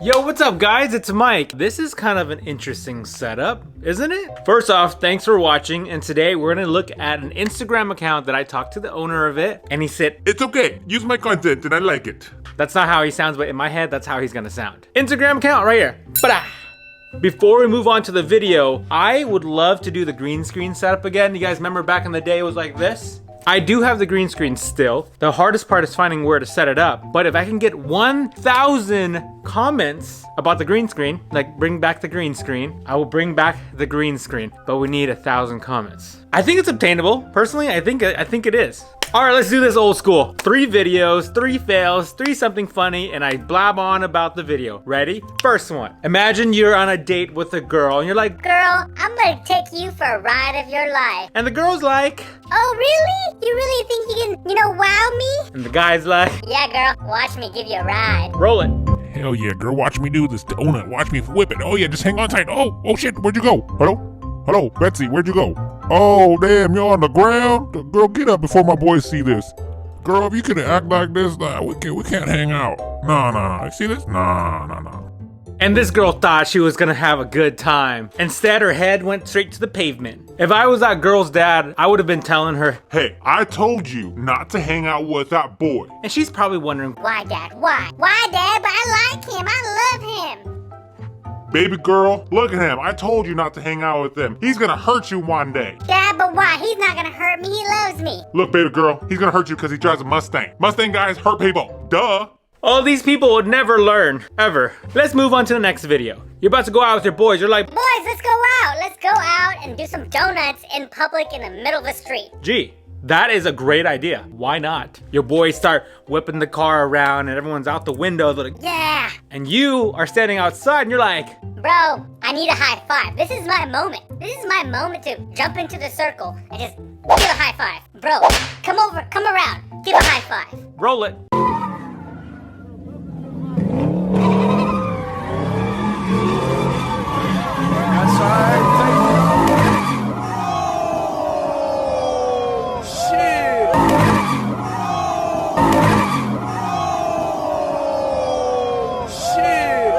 Yo, what's up guys? It's Mike. This is kind of an interesting setup, isn't it? First off, thanks for watching, and today we're gonna look at an Instagram account that I talked to the owner of it, and he said, "It's okay, use my content and I like it." That's not how he sounds, but in my head, that's how he's gonna sound. Instagram account right here. Ba-da! Before we move on to the video, I would love to do the green screen setup again. You guys remember back in the day it was like this? I do have the green screen still. The hardest part is finding where to set it up. But if I can get 1,000 comments about the green screen, like bring back the green screen, I will bring back the green screen. But we need 1,000 comments. I think it's obtainable. Personally, I think it is. All right, let's do this old school. 3 videos, 3 fails, 3 something funny, and I blab on about the video. Ready? First one. Imagine you're on a date with a girl and you're like, "Girl, I'm gonna take you for a ride of your life." And the girl's like, "Oh, really? You really think you can, wow me?" And the guy's like, "Yeah, girl, watch me give you a ride." Roll it. Hell yeah, girl, watch me do this donut. Watch me whip it. Oh yeah, just hang on tight. Oh shit, where'd you go? Hello, Betsy, where'd you go? Oh damn, you're on the ground? Girl, get up before my boys see this. Girl, if you couldn't act like this, we can't hang out. No. You see this? No. And this girl thought she was gonna have a good time. Instead, her head went straight to the pavement. If I was that girl's dad, I would have been telling her, "Hey, I told you not to hang out with that boy." And she's probably wondering, "Why, Dad? Why? Why, Dad? But I like him. I love him." Baby girl, look at him. I told you not to hang out with him. He's gonna hurt you one day. "Dad, but why? He's not gonna hurt me. He loves me." Look, baby girl, he's gonna hurt you because he drives a Mustang. Mustang guys hurt people. Duh. all these people would never learn, ever. Let's move on to the next video. You're about to go out with your boys. You're like, "Boys, let's go out. Let's go out and do some donuts in public in the middle of the street." gee, that is a great idea. Why not? Your boys start whipping the car around and everyone's out the window. They're like, "Yeah." and you are standing outside and you're like, "Bro, I need a high five. This is my moment. This is my moment to jump into the circle and just give a high five. Bro, come around, give a high five." roll it.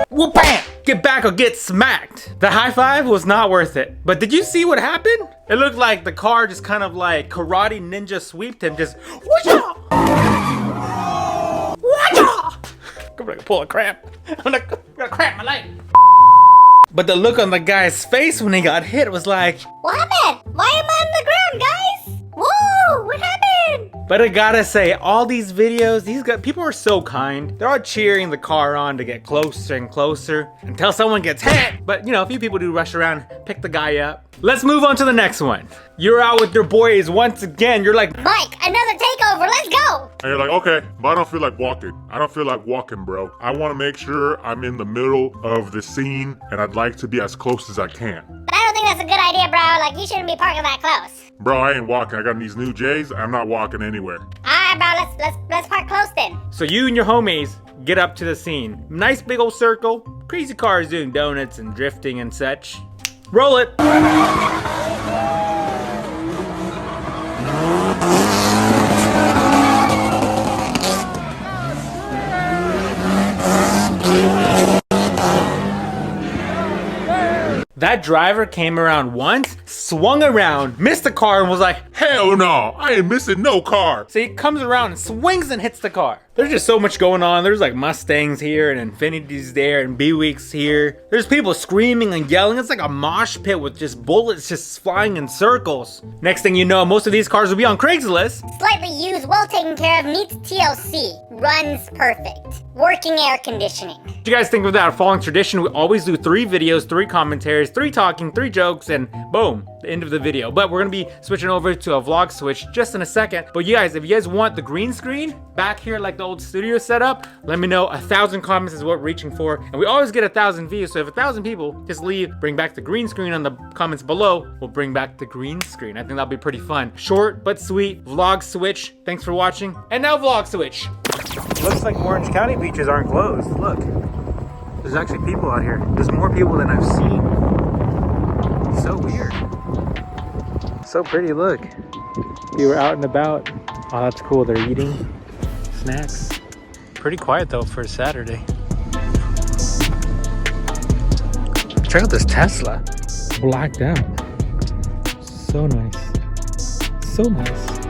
Whoop, bam! Get back or get smacked. The high five was not worth it. But did you see what happened? It looked like the car just kind of like karate ninja sweeped him, just whoosh-ah! Whoosh-ah! I'm gonna pull a cramp. I'm gonna cramp my leg. But the look on the guy's face when he got hit was like, "What happened? Why am I on the ground, guys? Whoa, what happened?" but I gotta say, all these videos, people are so kind. They're all cheering the car on to get closer and closer until someone gets hit. But a few people do rush around, pick the guy up. Let's move on to the next one. You're out with your boys once again. You're like, "Mike, another takeover, let's go." And you're like, "Okay, but I don't feel like walking. I don't feel like walking, bro. I want to make sure I'm in the middle of the scene, and I'd like to be as close as I can." But I don't think that's a good idea, bro. Like, you shouldn't be parking that close. Bro, I ain't walking. I got these new J's. I'm not walking anywhere. Alright, bro, let's park close then. so you and your homies get up to the scene. Nice big old circle. Crazy cars doing donuts and drifting and such. Roll it. That driver came around once, swung around, missed the car, and was like, Hell no, I ain't missing no car. so he comes around and swings and hits the car. There's just so much going on. There's like Mustangs here and Infinities there and Buicks here. There's people screaming and yelling. It's like a mosh pit with just bullets just flying in circles. Next thing you know, most of these cars will be on Craigslist. Slightly used, well taken care of, meets TLC. Runs perfect. Working air conditioning. What do you guys think of that following tradition? We always do 3 videos, 3 commentaries, 3 talking, 3 jokes, and boom, the end of the video. But we're gonna be switching over to a vlog switch just in a second. But you guys, if you guys want the green screen back here like the old studio setup, let me know. 1,000 comments is what we're reaching for. And we always get 1,000 views. So if 1,000 people just leave, bring back the green screen on the comments below, we'll bring back the green screen. I think that'll be pretty fun. Short but sweet vlog switch. Thanks for watching. And now vlog switch. Looks like Orange County beaches aren't closed. Look, there's actually people out here. There's more people than I've seen. So weird. So pretty, look. You were out and about. Oh, that's cool. They're eating snacks. Pretty quiet though for a Saturday. Check out this Tesla. Blacked out. So nice. So nice.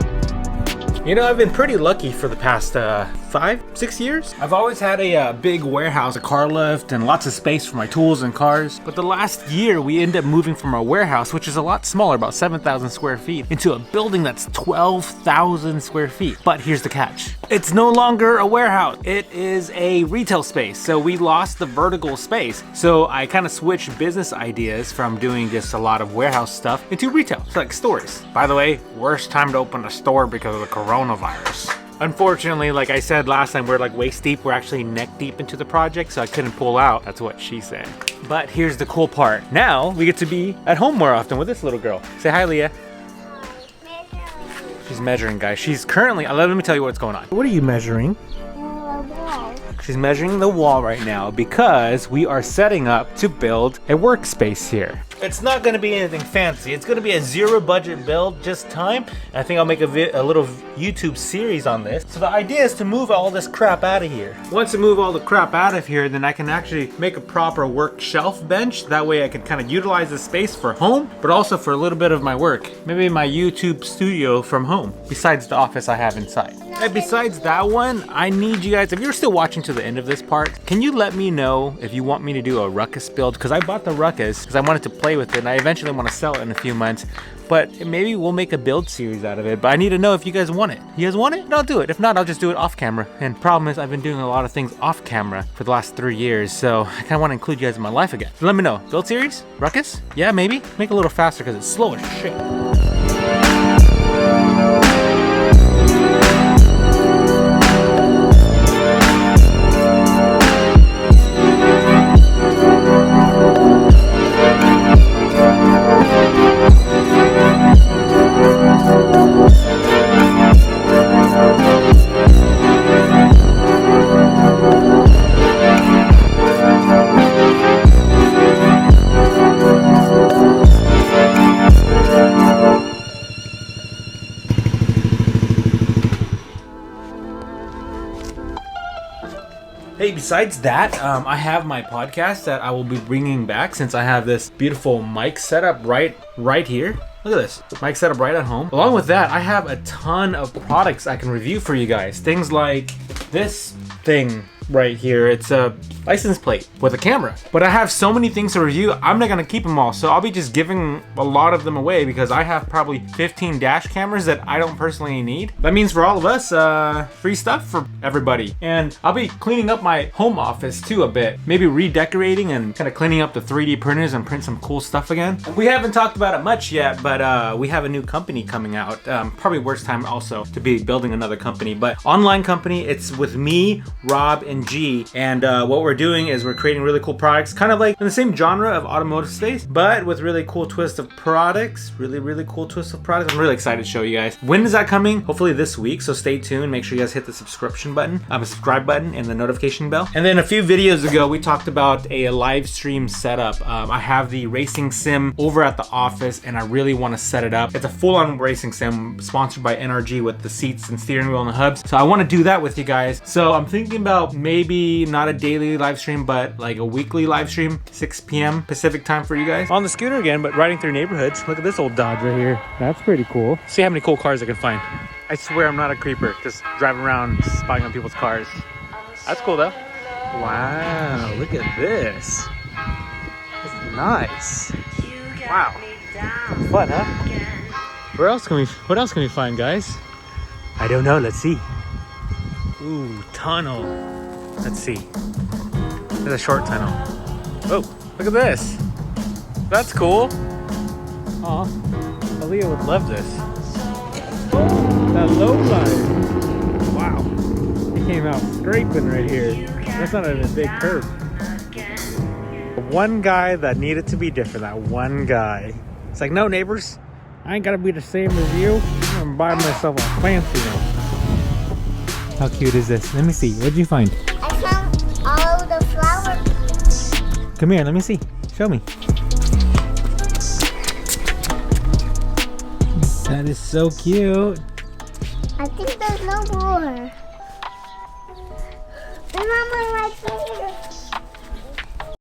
You know, I've been pretty lucky for the past 5-6 years. I've always had a big warehouse, a car lift, and lots of space for my tools and cars. But the last year, we ended up moving from our warehouse, which is a lot smaller, about 7,000 square feet, into a building that's 12,000 square feet. But here's the catch. It's no longer a warehouse. It is a retail space. So we lost the vertical space. So I kind of switched business ideas from doing just a lot of warehouse stuff into retail, so like stores. By the way, worst time to open a store because of the coronavirus. Unfortunately, like I said last time, we're like waist deep. We're actually neck deep into the project, so I couldn't pull out. That's what she said. But here's the cool part. Now we get to be at home more often with this little girl. Say hi, Leah. She's measuring, guys. She's currently, let me tell you what's going on. What are you measuring? She's measuring the wall right now because we are setting up to build a workspace here. It's not going to be anything fancy. It's going to be a zero budget build, just time. And I think I'll make a little YouTube series on this. So the idea is to move all this crap out of here. Once I move all the crap out of here, then I can actually make a proper work shelf bench. That way I can kind of utilize the space for home, but also for a little bit of my work. Maybe my YouTube studio from home, besides the office I have inside. And besides that one, I need you guys, if you're still watching to the end of this part, can you let me know if you want me to do a ruckus build? Because I bought the ruckus because I wanted to play with it and I eventually want to sell it in a few months. But maybe we'll make a build series out of it. But I need to know if you guys want it. You guys want it? Then I'll do it. If not, I'll just do it off camera. And problem is, I've been doing a lot of things off camera for the last 3 years. So I kind of want to include you guys in my life again. So let me know. Build series? Ruckus? Yeah, maybe. Make it a little faster because it's slow as shit. Hey, besides that, I have my podcast that I will be bringing back since I have this beautiful mic setup right here. Look at this, mic setup right at home. Along with that, I have a ton of products I can review for you guys. Things like this thing right here. It's a license plate with a camera. But I have so many things to review, I'm not gonna keep them all. So I'll be just giving a lot of them away because I have probably 15 dash cameras that I don't personally need. That means for all of us, free stuff for everybody. And I'll be cleaning up my home office too a bit. Maybe redecorating and kind of cleaning up the 3D printers and print some cool stuff again. We haven't talked about it much yet, but we have a new company coming out. Probably worst time also to be building another company, but online company. It's with me, Rob, and G. And what we're doing is we're creating really cool products, kind of like in the same genre of automotive space, but with really cool twist of products. Really cool twist of products. I'm really excited to show you guys. When is that coming? Hopefully this week, so stay tuned. Make sure you guys hit the subscription button, subscribe button, and the notification bell. And then a few videos ago, we talked about a live stream setup. I have the racing sim over at the office, and I really want to set it up. It's a full-on racing sim sponsored by NRG with the seats and steering wheel and the hubs. So I want to do that with you guys. So I'm thinking about maybe not a daily live stream, but like a weekly live stream, 6 p.m. Pacific time for you guys. On the scooter again, but riding through neighborhoods. Look at this old Dodge right here. That's pretty cool. See how many cool cars I can find. I swear I'm not a creeper, just driving around spying on people's cars. That's cool though. Wow, look at this. It's nice. Wow. Fun, huh? What else can we find, guys? I don't know, let's see. Ooh, tunnel. Let's see. There's a short tunnel. Oh, look at this. That's cool. Aw, Aaliyah would love this. That low rider. Wow. He came out scraping right here. That's not even a big curve. One guy that needed to be different, that one guy. It's like, no neighbors, I ain't gotta be the same as you. I'm gonna buy myself a fancy one. How cute is this? Let me see, what'd you find? I found all the flowers. Come here, let me see, show me. That is so cute. I think there's no more. Remember right here.